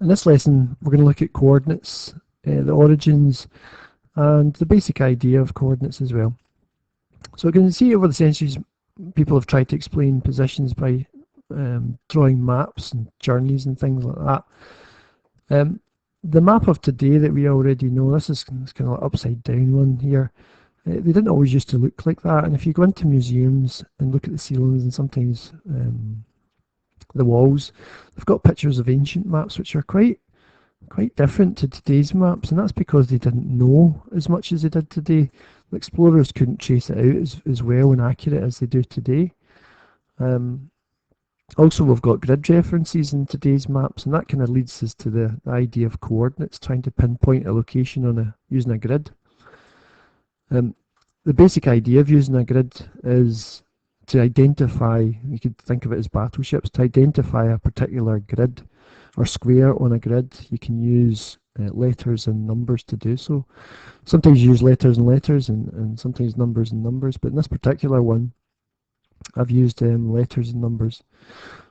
In this lesson, we're going to look at coordinates, the origins, and the basic idea of coordinates as well. So we can see over the centuries, people have tried to explain positions by drawing maps and journeys and things like that. The map of today that we already know, this is kind of like upside down one here. They didn't always used to look like that, and if you go into museums and look at the ceilings and sometimes the walls, they've got pictures of ancient maps which are quite different to today's maps, and that's because they didn't know as much as they did today. The explorers couldn't trace it out as well and accurate as they do today. Also, we've got grid references in today's maps, and that kind of leads us to the idea of coordinates, trying to pinpoint a location on using a grid. The basic idea of using a grid is to identify, you could think of it as battleships, to identify a particular grid or square on a grid. You can use letters and numbers to do so. Sometimes you use letters and letters and sometimes numbers and numbers, but in this particular one I've used letters and numbers.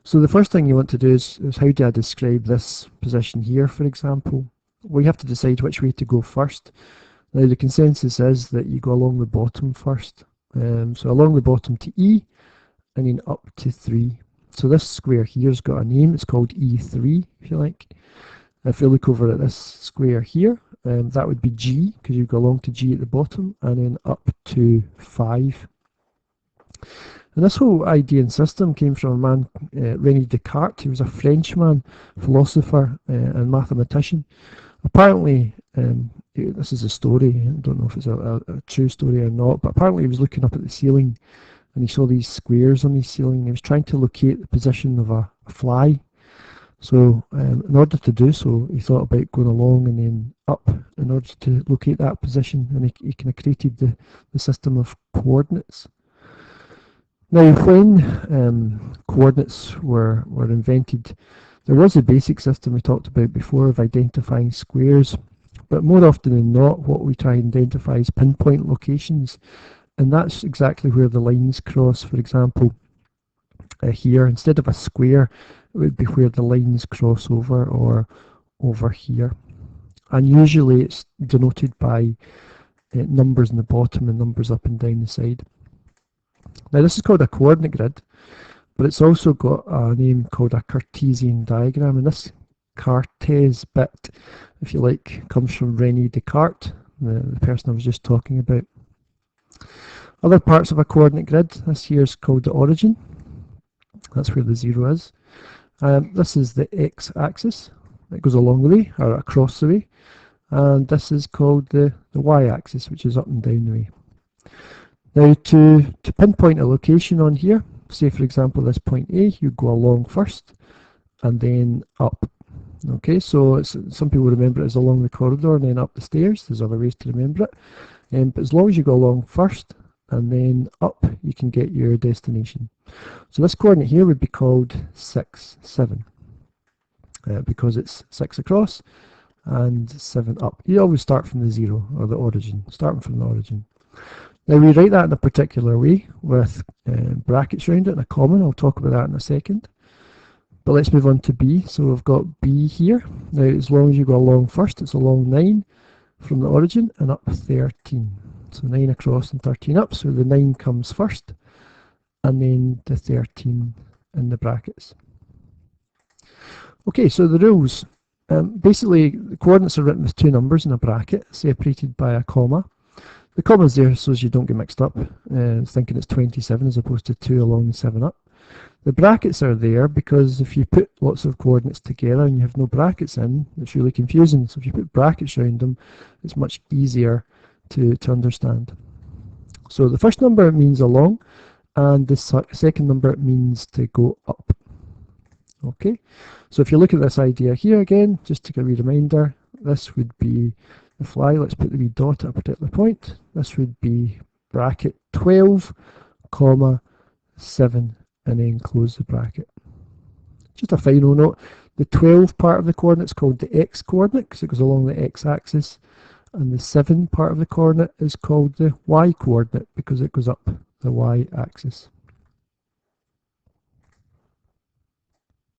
So the first thing you want to do is how do I describe this position here, for example? Well, you have to decide which way to go first. Now the consensus is that you go along the bottom first. So along the bottom to E and then up to 3. So this square here's got a name, it's called E3 if you like. If you look over at this square here, that would be G, because you go along to G at the bottom and then up to 5. And this whole idea and system came from a man, René Descartes. He was a Frenchman, philosopher and mathematician. Apparently, this is a story, I don't know if it's a true story or not, but apparently he was looking up at the ceiling and he saw these squares on the ceiling. He was trying to locate the position of a fly. So in order to do so, he thought about going along and then up in order to locate that position, and he kind of created the system of coordinates. Now, when coordinates were invented, there was a basic system we talked about before of identifying squares, but more often than not, what we try and identify is pinpoint locations, and that's exactly where the lines cross. For example, here, instead of a square, it would be where the lines cross over, or over here. And usually it's denoted by numbers in the bottom and numbers up and down the side. Now this is called a coordinate grid, but it's also got a name called a Cartesian diagram, and this Cartes bit, if you like, comes from René Descartes, the person I was just talking about. Other parts of a coordinate grid, this here is called the origin. That's where the 0 is. This is the x-axis. It goes along the way, or across the way. And this is called the y-axis, which is up and down the way. Now to pinpoint a location on here, say for example this point A, you go along first and then up. Okay, so some people remember it as along the corridor and then up the stairs. There's other ways to remember it. But as long as you go along first and then up, you can get your destination. So this coordinate here would be called 6, 7, because it's 6 across and 7 up. You always start from the 0, or the origin, starting from the origin. Now we write that in a particular way with brackets around it and a comma. I'll talk about that in a second. But let's move on to B. So we've got B here. Now as long as you go along first, it's along 9 from the origin and up 13. So 9 across and 13 up. So the 9 comes first and then the 13 in the brackets. Okay, so the rules. Basically, the coordinates are written with 2 numbers in a bracket separated by a comma. The comma's there so as you don't get mixed up, thinking it's 27 as opposed to 2 along and 7 up. The brackets are there because if you put lots of coordinates together and you have no brackets in, it's really confusing. So if you put brackets around them, it's much easier to understand. So the first number means along, and the second number means to go up. Okay, so if you look at this idea here again, just to give you a reminder, this would be the fly. Let's put the wee dot at a particular point. This would be bracket 12, comma 7, and then close the bracket. Just a final note, the 12 part of the coordinate is called the x-coordinate because it goes along the x-axis, and the 7 part of the coordinate is called the y-coordinate because it goes up the y-axis.